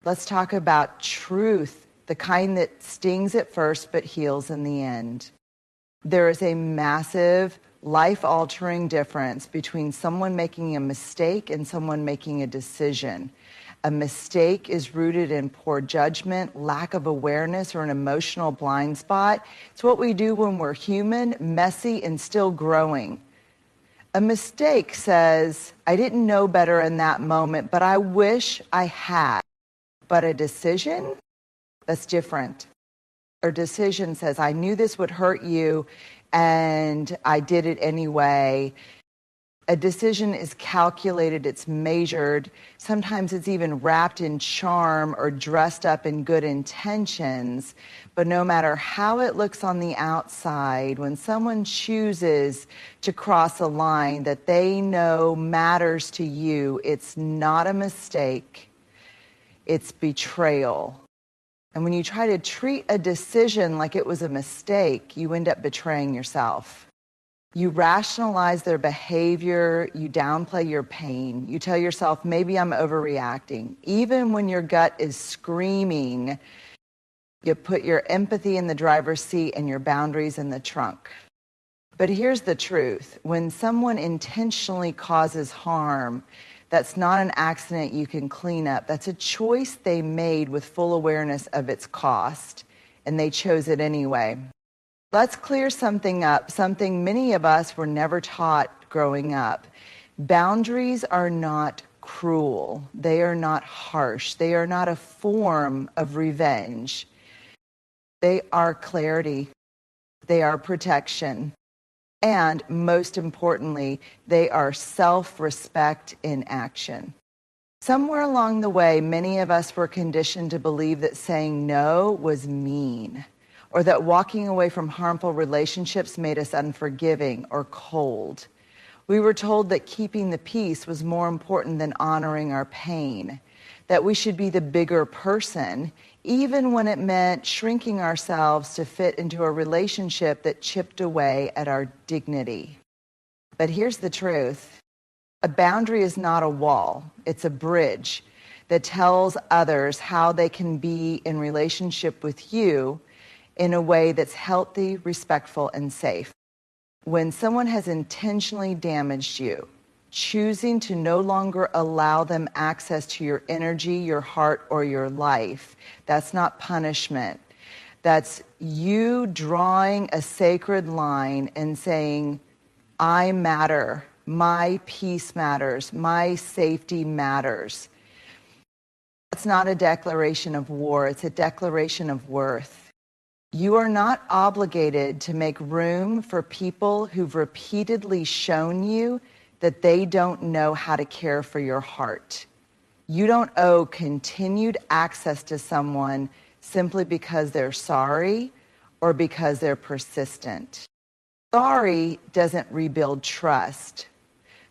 Let's talk about truth, the kind that stings at first but heals in the end. There is a massive, life-altering difference between someone making a mistake and someone making a decision. A mistake is rooted in poor judgment, lack of awareness, or an emotional blind spot. It's what we do when we're human, messy, and still growing. A mistake says, I didn't know better in that moment, but I wish I had. But a decision, that's different. A decision says, I knew this would hurt you, and I did it anyway. A decision is calculated, it's measured. Sometimes it's even wrapped in charm or dressed up in good intentions. But no matter how it looks on the outside, when someone chooses to cross a line that they know matters to you, it's not a mistake, it's betrayal. And when you try to treat a decision like it was a mistake, you end up betraying yourself. You rationalize their behavior, you downplay your pain. You tell yourself, maybe I'm overreacting. Even when your gut is screaming, you put your empathy in the driver's seat and your boundaries in the trunk. But here's the truth. When someone intentionally causes harm, that's not an accident you can clean up. That's a choice they made with full awareness of its cost, and they chose it anyway. Let's clear something up, something many of us were never taught growing up. Boundaries are not cruel. They are not harsh. They are not a form of revenge. They are clarity. They are protection. And most importantly, they are self-respect in action. Somewhere along the way, many of us were conditioned to believe that saying no was mean, or that walking away from harmful relationships made us unforgiving or cold. We were told that keeping the peace was more important than honoring our pain, that we should be the bigger person, even when it meant shrinking ourselves to fit into a relationship that chipped away at our dignity. But here's the truth. A boundary is not a wall. It's a bridge that tells others how they can be in relationship with you in a way that's healthy, respectful, and safe. When someone has intentionally damaged you, choosing to no longer allow them access to your energy, your heart, or your life, that's not punishment. That's you drawing a sacred line and saying, I matter, my peace matters, my safety matters. That's not a declaration of war, it's a declaration of worth. You are not obligated to make room for people who've repeatedly shown you that they don't know how to care for your heart. You don't owe continued access to someone simply because they're sorry or because they're persistent. Sorry doesn't rebuild trust.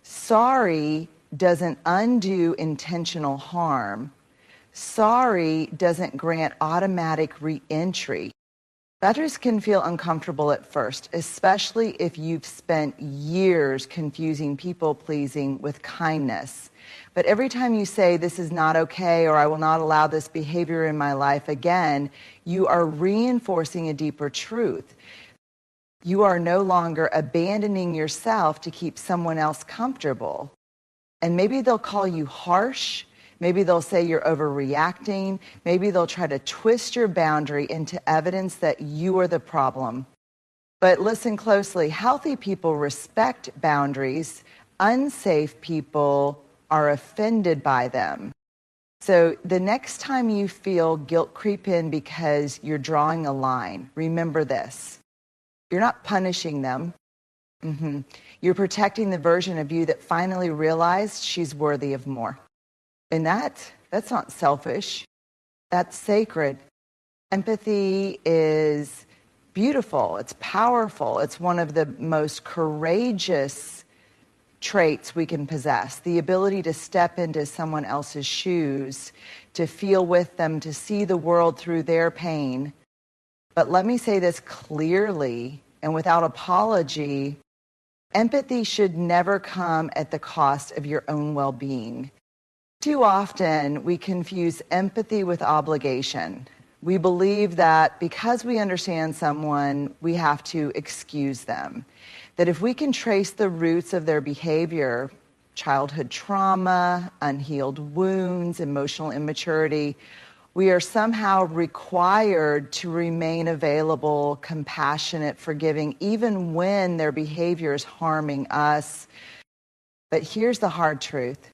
Sorry doesn't undo intentional harm. Sorry doesn't grant automatic re-entry. Boundaries can feel uncomfortable at first, especially if you've spent years confusing people-pleasing with kindness. But every time you say, this is not okay, or I will not allow this behavior in my life again, you are reinforcing a deeper truth. You are no longer abandoning yourself to keep someone else comfortable. And maybe they'll call you harsh. Maybe they'll say you're overreacting. Maybe they'll try to twist your boundary into evidence that you are the problem. But listen closely. Healthy people respect boundaries. Unsafe people are offended by them. So the next time you feel guilt creep in because you're drawing a line, remember this. You're not punishing them. You're protecting the version of you that finally realized she's worthy of more. And that's not selfish. That's sacred. Empathy is beautiful. It's powerful. It's one of the most courageous traits we can possess. The ability to step into someone else's shoes, to feel with them, to see the world through their pain. But let me say this clearly and without apology. Empathy should never come at the cost of your own well-being. Too often, we confuse empathy with obligation. We believe that because we understand someone, we have to excuse them. That if we can trace the roots of their behavior, childhood trauma, unhealed wounds, emotional immaturity, we are somehow required to remain available, compassionate, forgiving, even when their behavior is harming us. But here's the hard truth.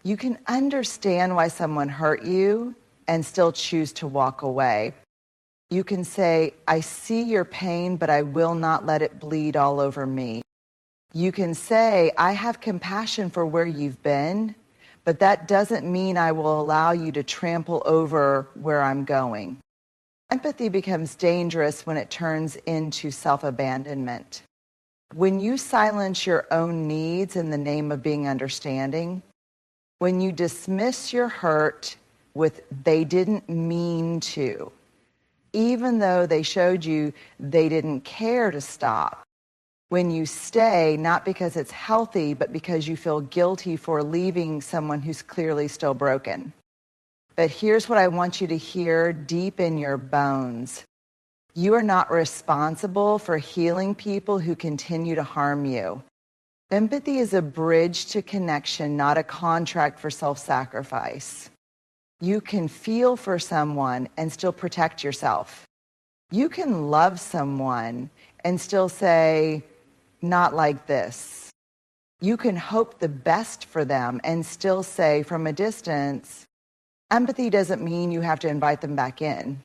You can understand why someone hurt you and still choose to walk away. You can say, I see your pain, but I will not let it bleed all over me. You can say, I have compassion for where you've been, but that doesn't mean I will allow you to trample over where I'm going. Empathy becomes dangerous when it turns into self-abandonment. When you silence your own needs in the name of being understanding, when you dismiss your hurt with they didn't mean to, even though they showed you they didn't care to stop, when you stay not because it's healthy, but because you feel guilty for leaving someone who's clearly still broken. But here's what I want you to hear deep in your bones. You are not responsible for healing people who continue to harm you. Empathy is a bridge to connection, not a contract for self-sacrifice. You can feel for someone and still protect yourself. You can love someone and still say, not like this. You can hope the best for them and still say from a distance, empathy doesn't mean you have to invite them back in.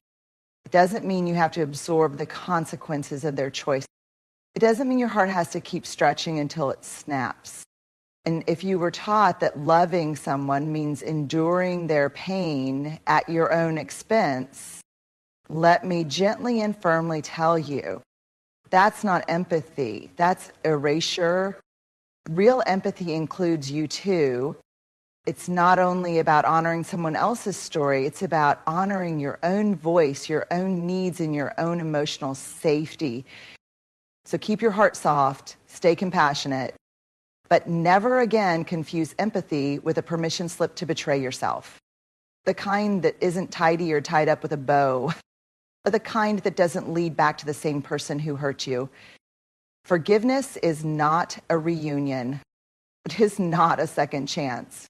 It doesn't mean you have to absorb the consequences of their choice. It doesn't mean your heart has to keep stretching until it snaps. And if you were taught that loving someone means enduring their pain at your own expense, let me gently and firmly tell you, that's not empathy. That's erasure. Real empathy includes you too. It's not only about honoring someone else's story, it's about honoring your own voice, your own needs, and your own emotional safety. So keep your heart soft, stay compassionate, but never again confuse empathy with a permission slip to betray yourself. The kind that isn't tidy or tied up with a bow, but the kind that doesn't lead back to the same person who hurt you. Forgiveness is not a reunion. It is not a second chance.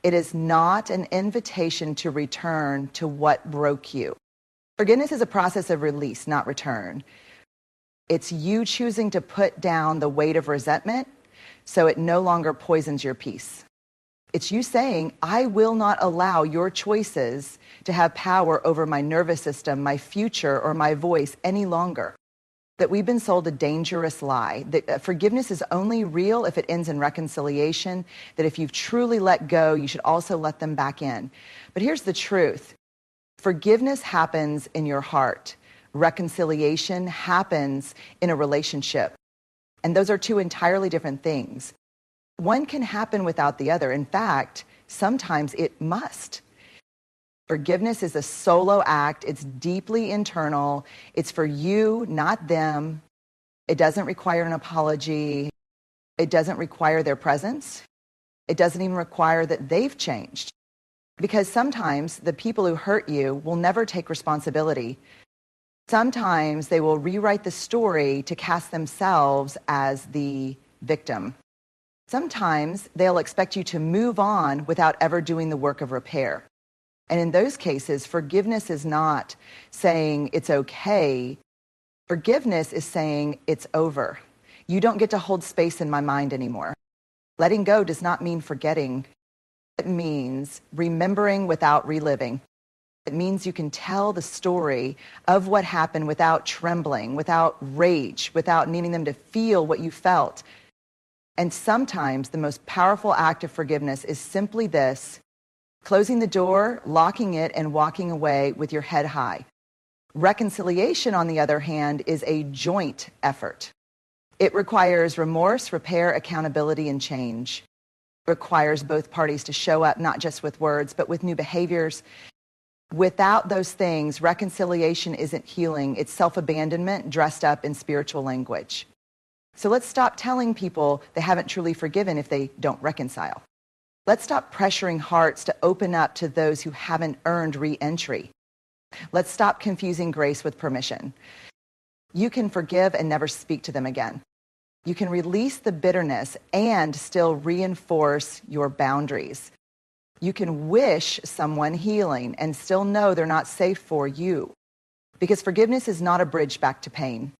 It is not an invitation to return to what broke you. Forgiveness is a process of release, not return. It's you choosing to put down the weight of resentment so it no longer poisons your peace. It's you saying, I will not allow your choices to have power over my nervous system, my future, or my voice any longer. That we've been sold a dangerous lie, that forgiveness is only real if it ends in reconciliation, that if you've truly let go, you should also let them back in. But here's the truth. Forgiveness happens in your heart. Reconciliation happens in a relationship. And those are two entirely different things. One can happen without the other. In fact, sometimes it must. Forgiveness is a solo act. It's deeply internal. It's for you, not them. It doesn't require an apology. It doesn't require their presence. It doesn't even require that they've changed. Because sometimes the people who hurt you will never take responsibility. Sometimes they will rewrite the story to cast themselves as the victim. Sometimes they'll expect you to move on without ever doing the work of repair. And in those cases, forgiveness is not saying it's okay. Forgiveness is saying it's over. You don't get to hold space in my mind anymore. Letting go does not mean forgetting. It means remembering without reliving. It means you can tell the story of what happened without trembling, without rage, without needing them to feel what you felt. And sometimes the most powerful act of forgiveness is simply this: closing the door, locking it, and walking away with your head high. Reconciliation, on the other hand, is a joint effort. It requires remorse, repair, accountability, and change. It requires both parties to show up not just with words, but with new behaviors. Without those things, reconciliation isn't healing. It's self-abandonment dressed up in spiritual language. So let's stop telling people they haven't truly forgiven if they don't reconcile. Let's stop pressuring hearts to open up to those who haven't earned re-entry. Let's stop confusing grace with permission. You can forgive and never speak to them again. You can release the bitterness and still reinforce your boundaries. You can wish someone healing and still know they're not safe for you. Because forgiveness is not a bridge back to pain.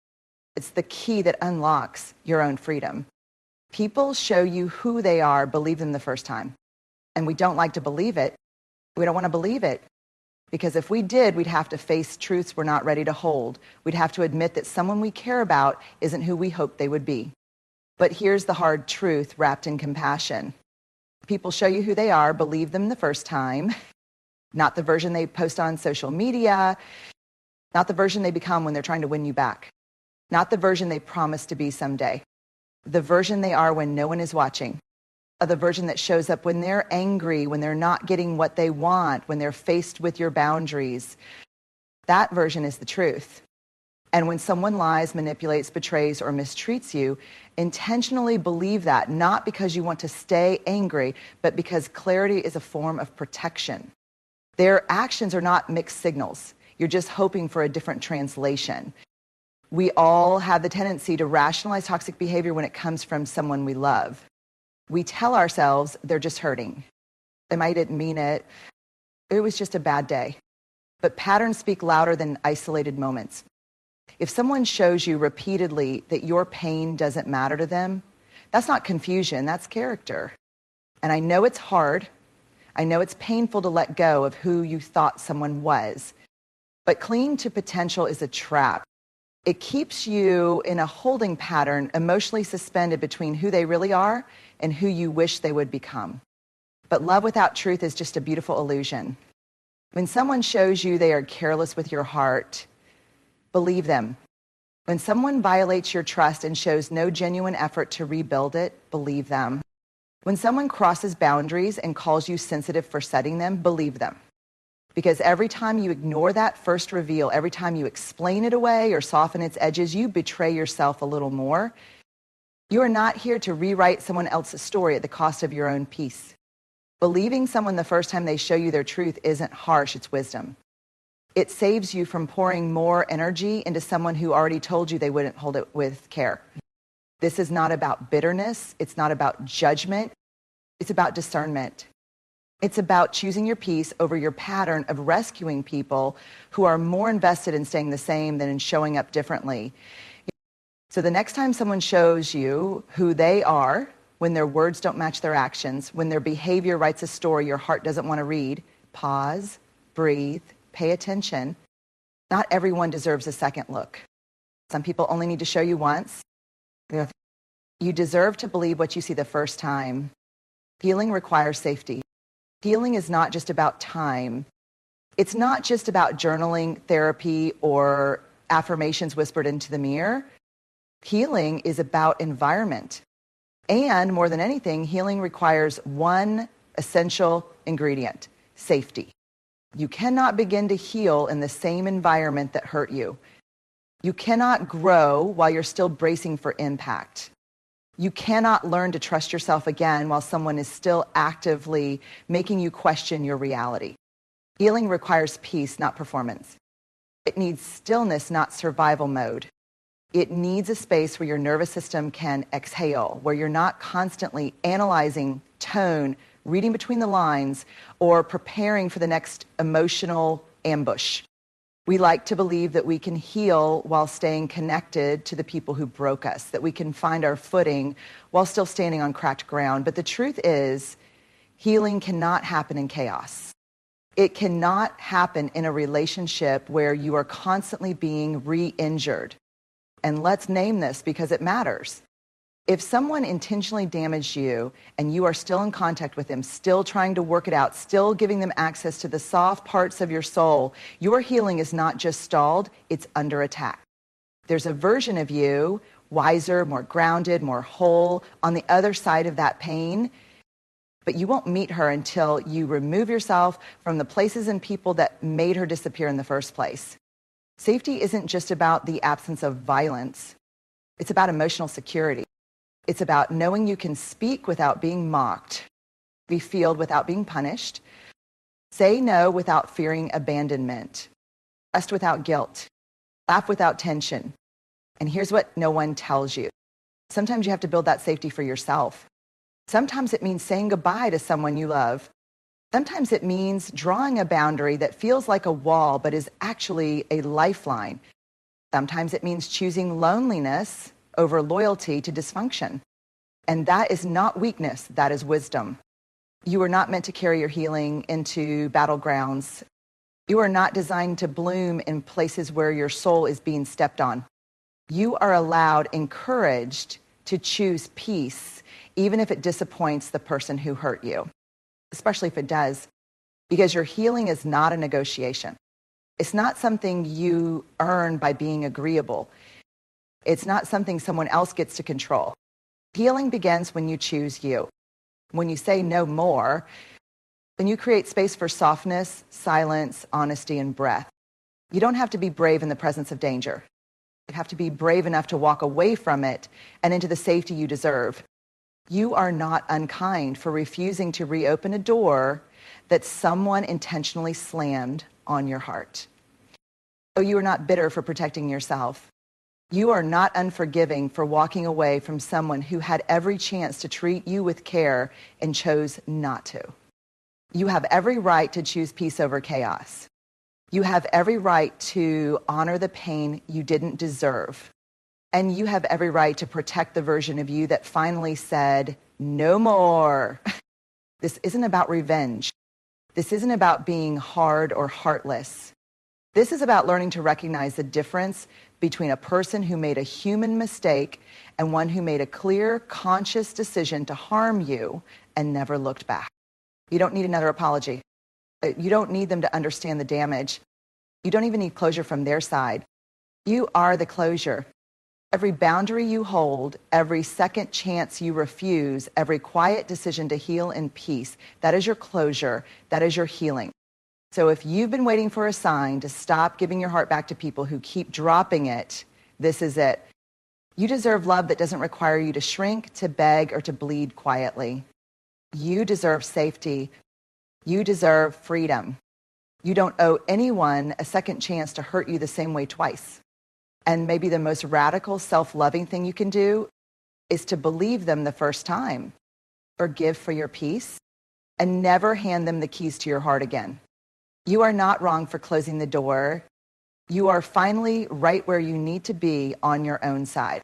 It's the key that unlocks your own freedom. People show you who they are, believe them the first time. And we don't like to believe it. We don't want to believe it. Because if we did, we'd have to face truths we're not ready to hold. We'd have to admit that someone we care about isn't who we hoped they would be. But here's the hard truth wrapped in compassion. People show you who they are, believe them the first time, not the version they post on social media, not the version they become when they're trying to win you back, not the version they promise to be someday, the version they are when no one is watching, the version that shows up when they're angry, when they're not getting what they want, when they're faced with your boundaries. That version is the truth. And when someone lies, manipulates, betrays, or mistreats you, intentionally believe that, not because you want to stay angry, but because clarity is a form of protection. Their actions are not mixed signals. You're just hoping for a different translation. We all have the tendency to rationalize toxic behavior when it comes from someone we love. We tell ourselves they're just hurting. They might didn't mean it. It was just a bad day. But patterns speak louder than isolated moments. If someone shows you repeatedly that your pain doesn't matter to them, that's not confusion, that's character. And I know it's hard. I know it's painful to let go of who you thought someone was. But clinging to potential is a trap. It keeps you in a holding pattern, emotionally suspended between who they really are and who you wish they would become. But love without truth is just a beautiful illusion. When someone shows you they are careless with your heart, believe them. When someone violates your trust and shows no genuine effort to rebuild it, believe them. When someone crosses boundaries and calls you sensitive for setting them, believe them. Because every time you ignore that first reveal, every time you explain it away or soften its edges, you betray yourself a little more. You are not here to rewrite someone else's story at the cost of your own peace. Believing someone the first time they show you their truth isn't harsh, it's wisdom. It saves you from pouring more energy into someone who already told you they wouldn't hold it with care. This is not about bitterness. It's not about judgment. It's about discernment. It's about choosing your peace over your pattern of rescuing people who are more invested in staying the same than in showing up differently. So the next time someone shows you who they are, when their words don't match their actions, when their behavior writes a story your heart doesn't want to read, pause, breathe, pay attention. Not everyone deserves a second look. Some people only need to show you once. You deserve to believe what you see the first time. Healing requires safety. Healing is not just about time. It's not just about journaling, therapy, or affirmations whispered into the mirror. Healing is about environment. And more than anything, healing requires one essential ingredient: safety. You cannot begin to heal in the same environment that hurt you. You cannot grow while you're still bracing for impact. You cannot learn to trust yourself again while someone is still actively making you question your reality. Healing requires peace, not performance. It needs stillness, not survival mode. It needs a space where your nervous system can exhale, where you're not constantly analyzing tone, reading between the lines, or preparing for the next emotional ambush. We like to believe that we can heal while staying connected to the people who broke us, that we can find our footing while still standing on cracked ground. But the truth is, healing cannot happen in chaos. It cannot happen in a relationship where you are constantly being re-injured. And let's name this because it matters. If someone intentionally damaged you and you are still in contact with them, still trying to work it out, still giving them access to the soft parts of your soul, your healing is not just stalled, it's under attack. There's a version of you, wiser, more grounded, more whole, on the other side of that pain, but you won't meet her until you remove yourself from the places and people that made her disappear in the first place. Safety isn't just about the absence of violence. It's about emotional security. It's about knowing you can speak without being mocked. be filled without being punished, say no without fearing abandonment, rest without guilt, laugh without tension. And here's what no one tells you. Sometimes you have to build that safety for yourself. Sometimes it means saying goodbye to someone you love. Sometimes it means drawing a boundary that feels like a wall but is actually a lifeline. Sometimes it means choosing loneliness over loyalty to dysfunction. And that is not weakness, that is wisdom. You are not meant to carry your healing into battlegrounds. You are not designed to bloom in places where your soul is being stepped on. You are allowed, encouraged to choose peace, even if it disappoints the person who hurt you, especially if it does, because your healing is not a negotiation. It's not something you earn by being agreeable. It's not something someone else gets to control. Healing begins when you choose you. When you say no more, then you create space for softness, silence, honesty, and breath. You don't have to be brave in the presence of danger. You have to be brave enough to walk away from it and into the safety you deserve. You are not unkind for refusing to reopen a door that someone intentionally slammed on your heart. So you are not bitter for protecting yourself. You are not unforgiving for walking away from someone who had every chance to treat you with care and chose not to. You have every right to choose peace over chaos. You have every right to honor the pain you didn't deserve. And you have every right to protect the version of you that finally said, no more. This isn't about revenge. This isn't about being hard or heartless. This is about learning to recognize the difference between a person who made a human mistake and one who made a clear, conscious decision to harm you and never looked back. You don't need another apology. You don't need them to understand the damage. You don't even need closure from their side. You are the closure. Every boundary you hold, every second chance you refuse, every quiet decision to heal in peace, that is your closure. That is your healing. So if you've been waiting for a sign to stop giving your heart back to people who keep dropping it, this is it. You deserve love that doesn't require you to shrink, to beg, or to bleed quietly. You deserve safety. You deserve freedom. You don't owe anyone a second chance to hurt you the same way twice. And maybe the most radical, self-loving thing you can do is to believe them the first time, forgive for your peace, and never hand them the keys to your heart again. You are not wrong for closing the door. You are finally right where you need to be on your own side.